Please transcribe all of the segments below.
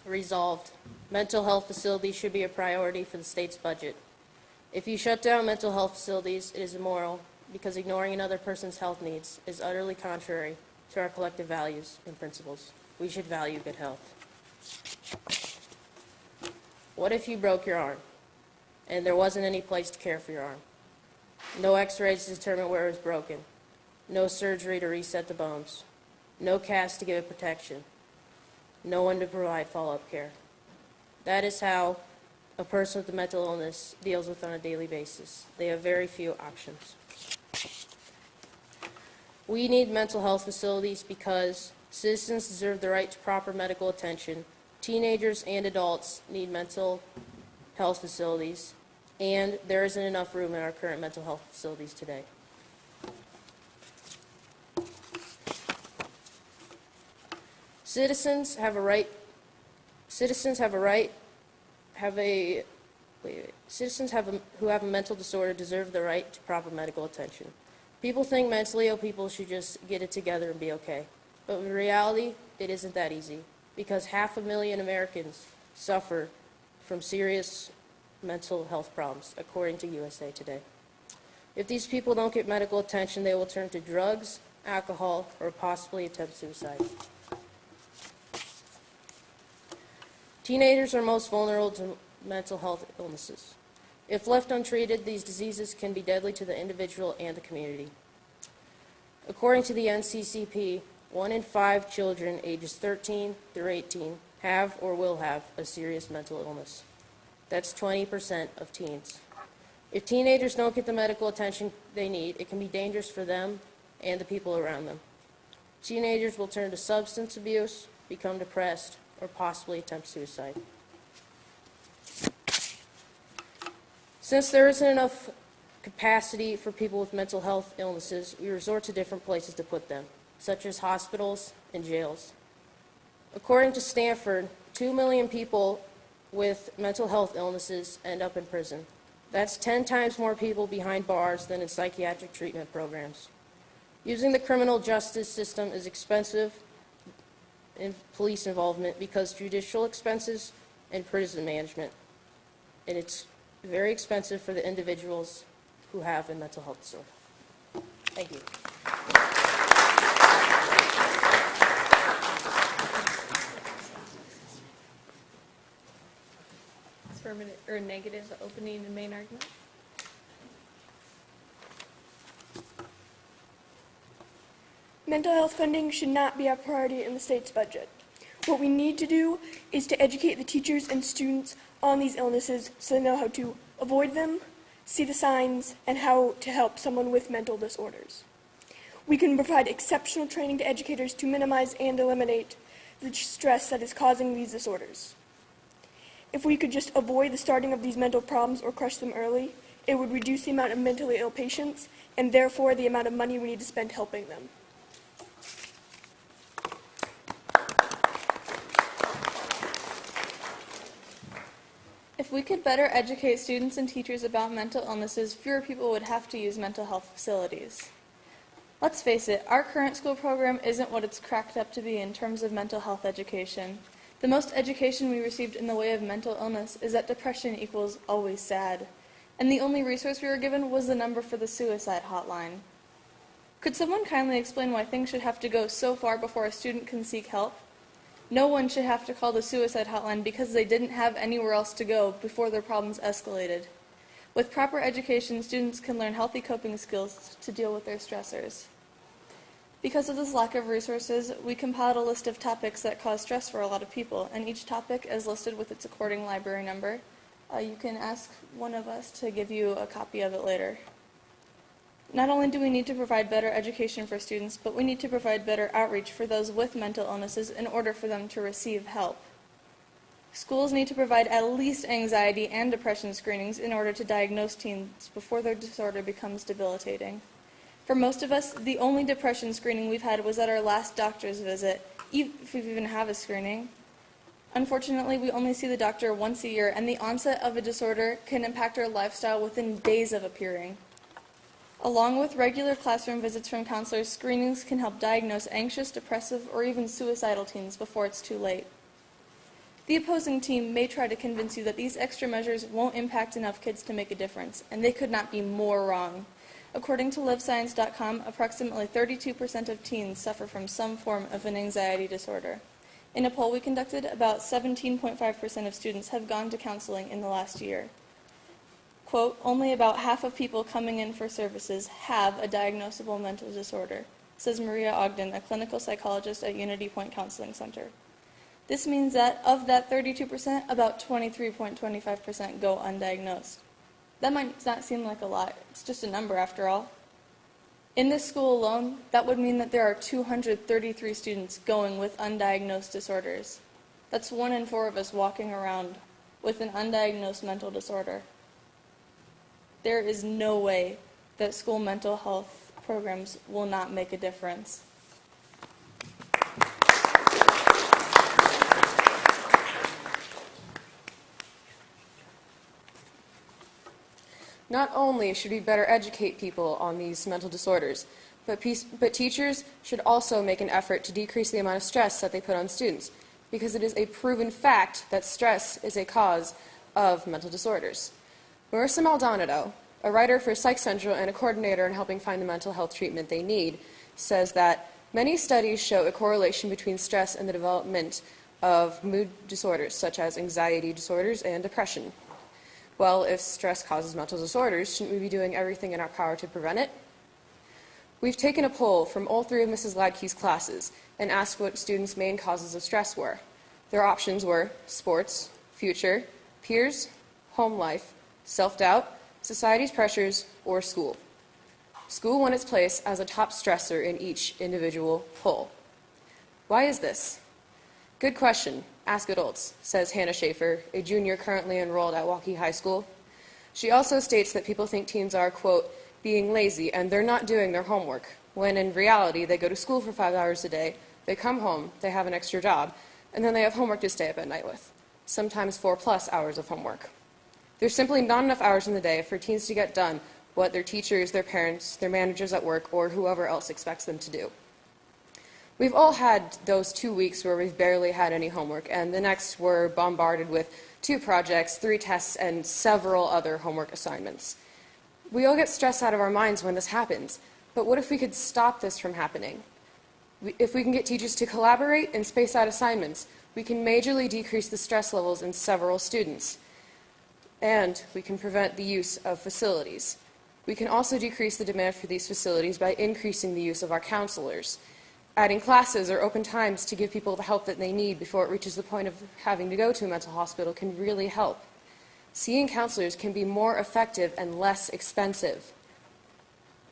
Resolved, mental health facilities should be a priority for the state's budget. If you shut down mental health facilities, it is immoral because ignoring another person's health needs is utterly contrary to our collective values and principles. We should value good health. What if you broke your arm and there wasn't any place to care for your arm? No x-rays to determine where it was broken. No surgery to reset the bones. No cast to give it protection. No one to provide follow-up care. That is how a person with a mental illness deals with on a daily basis. They have very few options. We need mental health facilities because citizens deserve the right to proper medical attention. Teenagers and adults need mental health facilities, and there isn't enough room in our current mental health facilities today. Citizens who have a mental disorder deserve the right to proper medical attention. People think mentally ill people should just get it together and be okay. But in reality, it isn't that easy because 500,000 Americans suffer from serious mental health problems, according to USA Today. If these people don't get medical attention, they will turn to drugs, alcohol, or possibly attempt suicide. Teenagers are most vulnerable to mental health illnesses. If left untreated, these diseases can be deadly to the individual and the community. According to the NCCP, 1 in 5 children ages 13 through 18 have or will have a serious mental illness. That's 20% of teens. If teenagers don't get the medical attention they need, it can be dangerous for them and the people around them. Teenagers will turn to substance abuse, become depressed, or possibly attempt suicide. Since there isn't enough capacity for people with mental health illnesses, we resort to different places to put them, such as hospitals and jails. According to Stanford, 2 million people with mental health illnesses end up in prison. That's 10 times more people behind bars than in psychiatric treatment programs. Using the criminal justice system is expensive in police involvement because judicial expenses and prison management. And it's very expensive for the individuals who have a mental health disorder. Thank you. Affirmative or negative opening and main argument. Mental health funding should not be a priority in the state's budget. What we need to do is to educate the teachers and students on these illnesses so they know how to avoid them, see the signs, and how to help someone with mental disorders. We can provide exceptional training to educators to minimize and eliminate the stress that is causing these disorders. If we could just avoid the starting of these mental problems or crush them early, it would reduce the amount of mentally ill patients and therefore the amount of money we need to spend helping them. If we could better educate students and teachers about mental illnesses, fewer people would have to use mental health facilities. Let's face it, our current school program isn't what it's cracked up to be in terms of mental health education. The most education we received in the way of mental illness is that depression equals always sad, and the only resource we were given was the number for the suicide hotline. Could someone kindly explain why things should have to go so far before a student can seek help? No one should have to call the suicide hotline because they didn't have anywhere else to go before their problems escalated. With proper education, students can learn healthy coping skills to deal with their stressors. Because of this lack of resources, we compiled a list of topics that cause stress for a lot of people, and each topic is listed with its according library number. You can ask one of us to give you a copy of it later. Not only do we need to provide better education for students, but we need to provide better outreach for those with mental illnesses in order for them to receive help. Schools need to provide at least anxiety and depression screenings in order to diagnose teens before their disorder becomes debilitating. For most of us, the only depression screening we've had was at our last doctor's visit, if we even have a screening. Unfortunately, we only see the doctor once a year, and the onset of a disorder can impact our lifestyle within days of appearing. Along with regular classroom visits from counselors, screenings can help diagnose anxious, depressive, or even suicidal teens before it's too late. The opposing team may try to convince you that these extra measures won't impact enough kids to make a difference, and they could not be more wrong. According to LiveScience.com, approximately 32% of teens suffer from some form of an anxiety disorder. In a poll we conducted, about 17.5% of students have gone to counseling in the last year. Quote, only about half of people coming in for services have a diagnosable mental disorder, says Maria Ogden, a clinical psychologist at Unity Point Counseling Center. This means that of that 32%, about 23.25% go undiagnosed. That might not seem like a lot. It's just a number after all. In this school alone, that would mean that there are 233 students going with undiagnosed disorders. That's 1 in 4 of us walking around with an undiagnosed mental disorder. There is no way that school mental health programs will not make a difference. Not only should we better educate people on these mental disorders, but teachers should also make an effort to decrease the amount of stress that they put on students, because it is a proven fact that stress is a cause of mental disorders. Marissa Maldonado, a writer for Psych Central and a coordinator in helping find the mental health treatment they need, says that many studies show a correlation between stress and the development of mood disorders, such as anxiety disorders and depression. Well, if stress causes mental disorders, shouldn't we be doing everything in our power to prevent it? We've taken a poll from all 3 of Mrs. Ladkey's classes and asked what students' main causes of stress were. Their options were sports, future, peers, home life, self-doubt, society's pressures, or school. School won its place as a top stressor in each individual poll. Why is this? Good question. Ask adults, says Hannah Schaefer, a junior currently enrolled at Waukee High School. She also states that people think teens are, quote, being lazy and they're not doing their homework, when in reality they go to school for 5 hours a day, they come home, they have an extra job, and then they have homework to stay up at night with, sometimes 4+ hours of homework. There's simply not enough hours in the day for teens to get done what their teachers, their parents, their managers at work, or whoever else expects them to do. We've all had those 2 weeks where we've barely had any homework, and the next we're bombarded with 2 projects, 3 tests, and several other homework assignments. We all get stressed out of our minds when this happens, but what if we could stop this from happening? If we can get teachers to collaborate and space out assignments, we can majorly decrease the stress levels in several students, and we can prevent the use of facilities. We can also decrease the demand for these facilities by increasing the use of our counselors. Adding classes or open times to give people the help that they need before it reaches the point of having to go to a mental hospital can really help. Seeing counselors can be more effective and less expensive.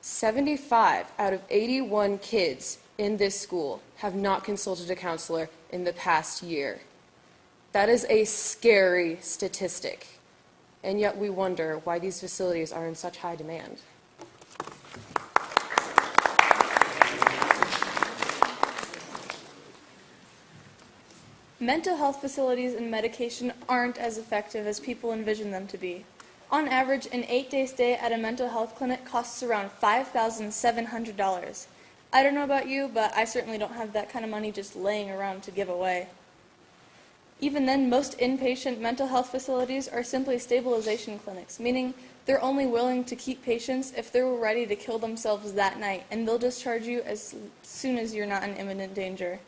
75 out of 81 kids in this school have not consulted a counselor in the past year. That is a scary statistic, and yet we wonder why these facilities are in such high demand. Mental health facilities and medication aren't as effective as people envision them to be. On average, an 8-day stay at a mental health clinic costs around $5,700. I don't know about you, but I certainly don't have that kind of money just laying around to give away. Even then, most inpatient mental health facilities are simply stabilization clinics, meaning they're only willing to keep patients if they're ready to kill themselves that night, and they'll discharge you as soon as you're not in imminent danger.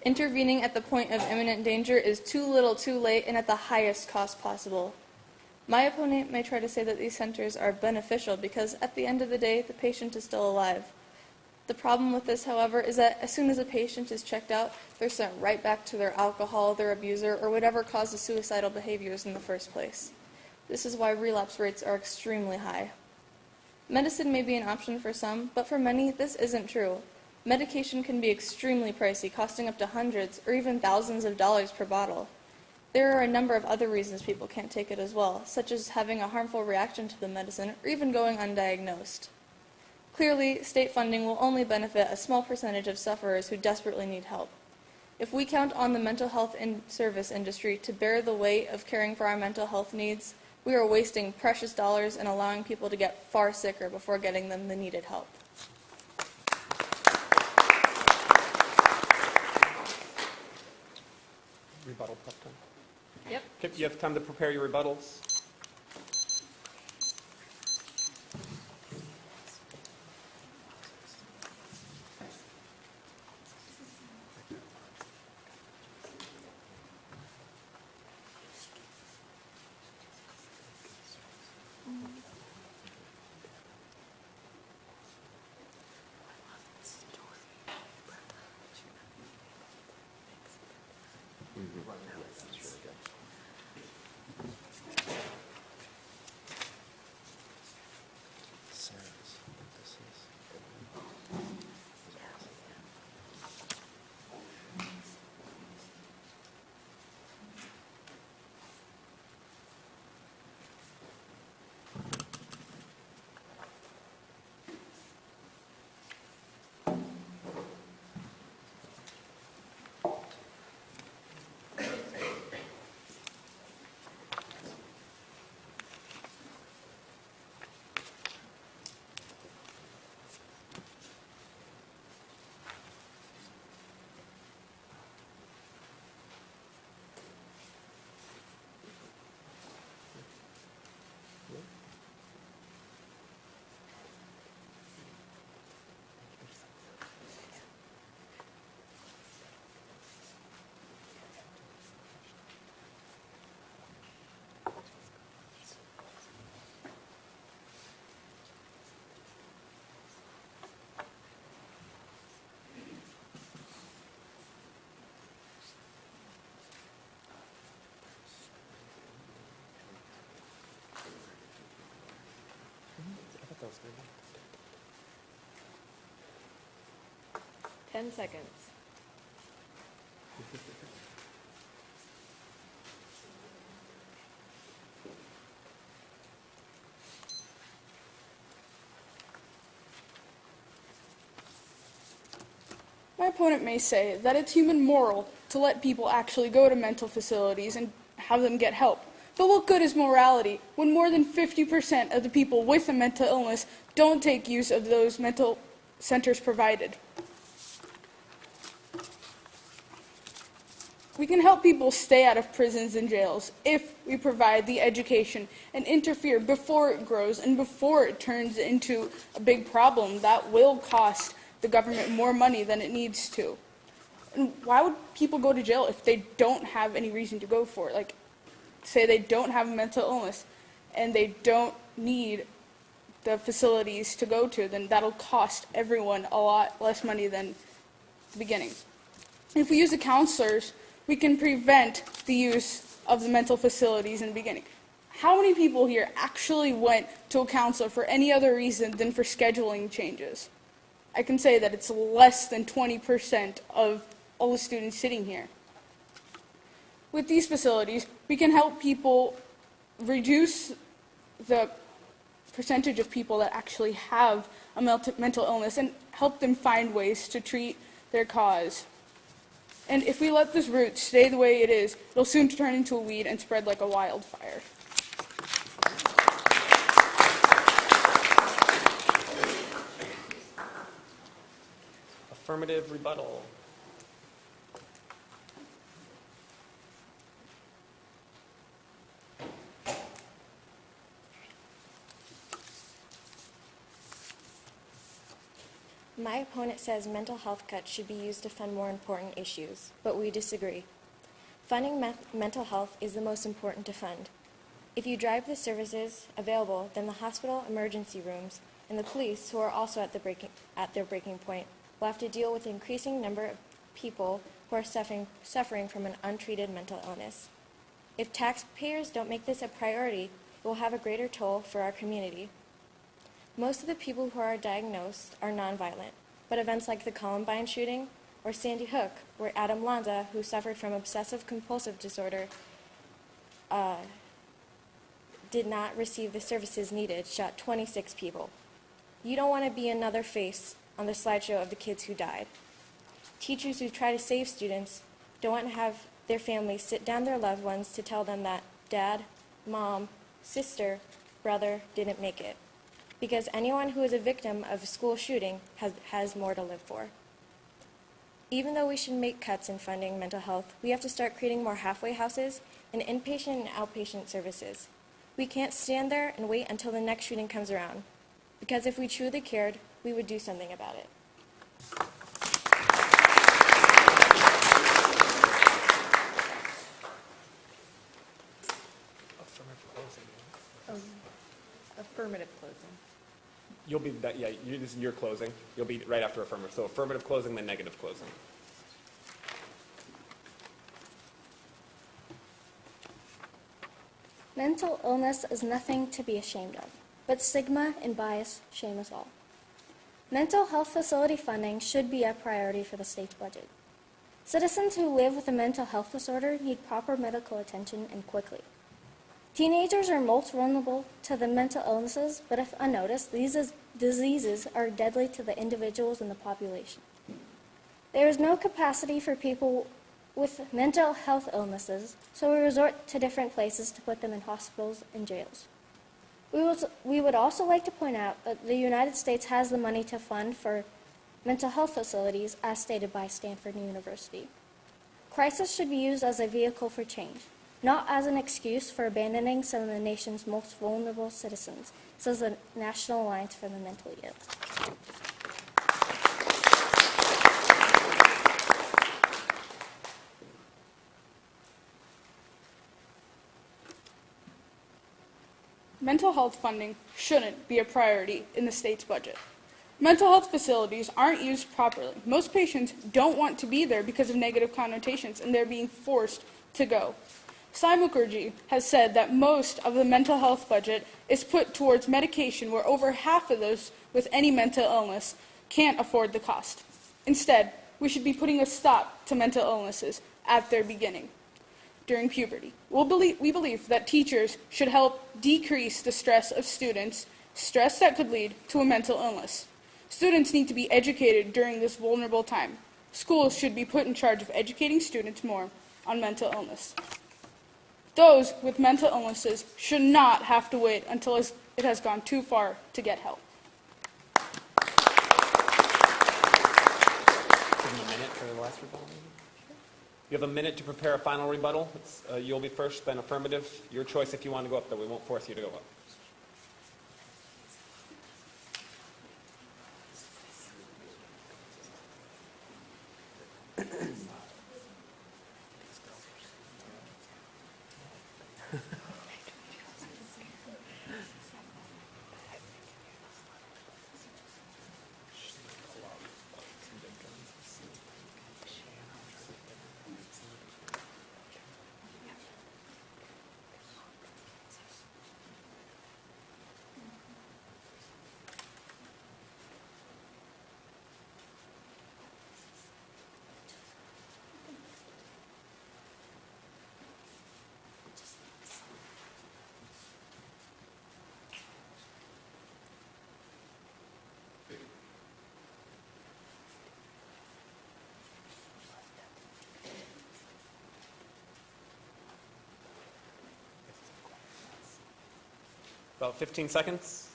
Intervening at the point of imminent danger is too little too late and at the highest cost possible. My opponent may try to say that these centers are beneficial because at the end of the day, the patient is still alive. The problem with this, however, is that as soon as a patient is checked out, they're sent right back to their alcohol, their abuser, or whatever caused the suicidal behaviors in the first place. This is why relapse rates are extremely high. Medicine may be an option for some, but for many, this isn't true. Medication can be extremely pricey, costing up to hundreds or even thousands of dollars per bottle. There are a number of other reasons people can't take it as well, such as having a harmful reaction to the medicine or even going undiagnosed. Clearly, state funding will only benefit a small percentage of sufferers who desperately need help. If we count on the mental health service industry to bear the weight of caring for our mental health needs, we are wasting precious dollars and allowing people to get far sicker before getting them the needed help. Rebuttal, Clifton. Yep. Okay, you have time to prepare your rebuttals. I thought that was good. 10 seconds. My opponent may say that it's human moral to let people actually go to mental facilities and have them get help. But what good is morality when more than 50% of the people with a mental illness don't take use of those mental centers provided? We can help people stay out of prisons and jails if we provide the education and interfere before it grows and before it turns into a big problem that will cost the government more money than it needs to. And why would people go to jail if they don't have any reason to go for it? Like, say they don't have a mental illness and they don't need the facilities to go to, then that'll cost everyone a lot less money than the beginning. If we use the counselors, we can prevent the use of the mental facilities in the beginning. How many people here actually went to a counselor for any other reason than for scheduling changes? I can say that it's less than 20% of all the students sitting here. With these facilities, we can help people reduce the percentage of people that actually have a mental illness and help them find ways to treat their cause. And if we let this root stay the way it is, it'll soon turn into a weed and spread like a wildfire. Affirmative rebuttal. My opponent says mental health cuts should be used to fund more important issues, but we disagree. Funding mental health is the most important to fund. If you drive the services available, then the hospital emergency rooms and the police, who are also at their breaking point, will have to deal with an increasing number of people who are suffering from an untreated mental illness. If taxpayers don't make this a priority, it will have a greater toll for our community. Most of the people who are diagnosed are nonviolent, but events like the Columbine shooting or Sandy Hook, where Adam Lanza, who suffered from obsessive-compulsive disorder, did not receive the services needed, shot 26 people. You don't want to be another face on the slideshow of the kids who died. Teachers who try to save students don't want to have their families sit down their loved ones to tell them that dad, mom, sister, brother didn't make it. Because anyone who is a victim of a school shooting has more to live for. Even though we should make cuts in funding mental health, we have to start creating more halfway houses and inpatient and outpatient services. We can't stand there and wait until the next shooting comes around, because if we truly cared, we would do something about it. Affirmative closing. You'll be, this is your closing. You'll be right after affirmative. So affirmative closing, then negative closing. Mental illness is nothing to be ashamed of, but stigma and bias shame us all. Mental health facility funding should be a priority for the state's budget. Citizens who live with a mental health disorder need proper medical attention and quickly. Teenagers are most vulnerable to the mental illnesses, but if unnoticed, these diseases are deadly to the individuals in the population. There is no capacity for people with mental health illnesses, so we resort to different places to put them in hospitals and jails. We would also like to point out that the United States has the money to fund for mental health facilities, as stated by Stanford University. Crisis should be used as a vehicle for change, not as an excuse for abandoning some of the nation's most vulnerable citizens, says the National Alliance for the Mentally Ill. Mental health funding shouldn't be a priority in the state's budget. Mental health facilities aren't used properly. Most patients don't want to be there because of negative connotations, and they're being forced to go. Sai Mukherjee has said that most of the mental health budget is put towards medication, where over half of those with any mental illness can't afford the cost. Instead, we should be putting a stop to mental illnesses at their beginning, during puberty. We believe that teachers should help decrease the stress of students, stress that could lead to a mental illness. Students need to be educated during this vulnerable time. Schools should be put in charge of educating students more on mental illness. Those with mental illnesses should not have to wait until it has gone too far to get help. Give them a minute for the last rebuttal. You have a minute to prepare a final rebuttal. You'll be first, then affirmative. Your choice if you want to go up, though. We won't force you to go up. About 15 seconds.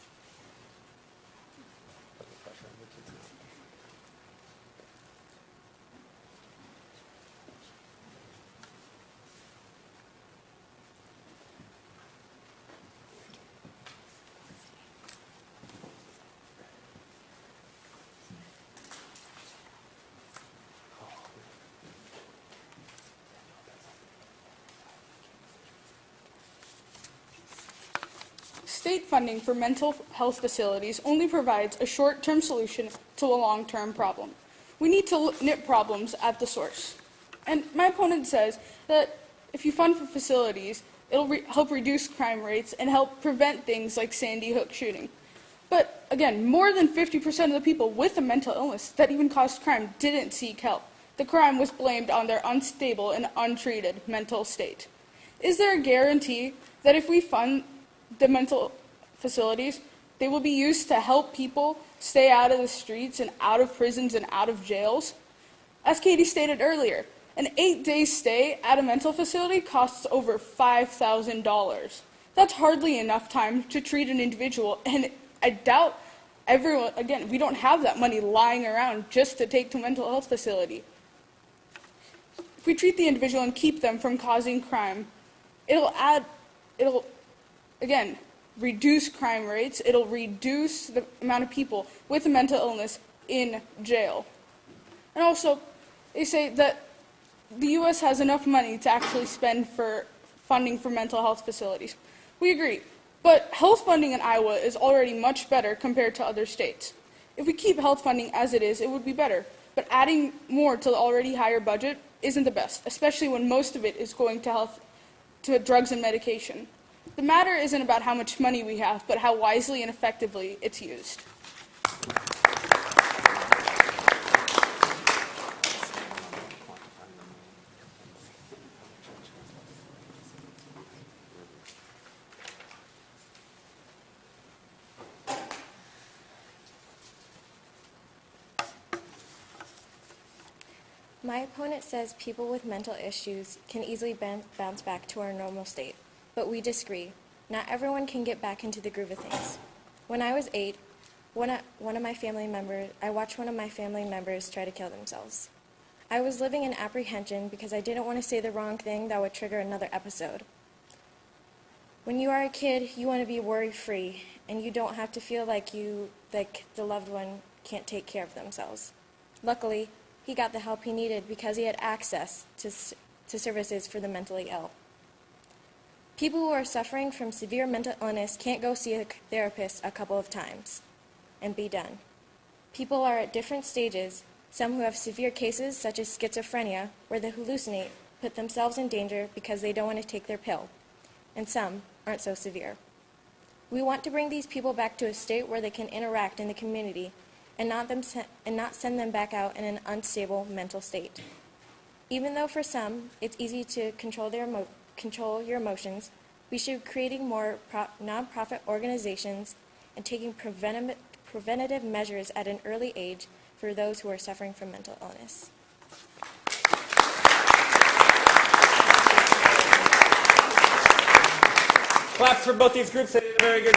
State funding for mental health facilities only provides a short-term solution to a long-term problem. We need to nip problems at the source. And my opponent says that if you fund for facilities, it'll help reduce crime rates and help prevent things like Sandy Hook shooting. But again, more than 50% of the people with a mental illness that even caused crime didn't seek help. The crime was blamed on their unstable and untreated mental state. Is there a guarantee that if we fund the mental facilities, they will be used to help people stay out of the streets and out of prisons and out of jails? As Katie stated earlier, an 8-day stay at a mental facility costs over $5,000. That's hardly enough time to treat an individual, and I doubt everyone, again, we don't have that money lying around just to take to a mental health facility. If we treat the individual and keep them from causing crime, it'll, again, reduce crime rates. It'll reduce the amount of people with a mental illness in jail. And also, they say that the U.S. has enough money to actually spend for funding for mental health facilities. We agree. But health funding in Iowa is already much better compared to other states. If we keep health funding as it is, it would be better. But adding more to the already higher budget isn't the best, especially when most of it is going to drugs and medication. The matter isn't about how much money we have, but how wisely and effectively it's used. My opponent says people with mental issues can easily bounce back to our normal state, but we disagree. Not everyone can get back into the groove of things. When I was 8, I watched one of my family members try to kill themselves. I was living in apprehension because I didn't want to say the wrong thing that would trigger another episode. When you are a kid, you want to be worry-free, and you don't have to feel like the loved one can't take care of themselves. Luckily, he got the help he needed because he had access to services for the mentally ill. People who are suffering from severe mental illness can't go see a therapist a couple of times and be done. People are at different stages. Some who have severe cases, such as schizophrenia, where they hallucinate, put themselves in danger because they don't want to take their pill, and some aren't so severe. We want to bring these people back to a state where they can interact in the community and not send them back out in an unstable mental state. Even though for some it's easy to control your emotions, we should be creating more nonprofit organizations and taking preventative measures at an early age for those who are suffering from mental illness. Claps for both these groups. They did a very good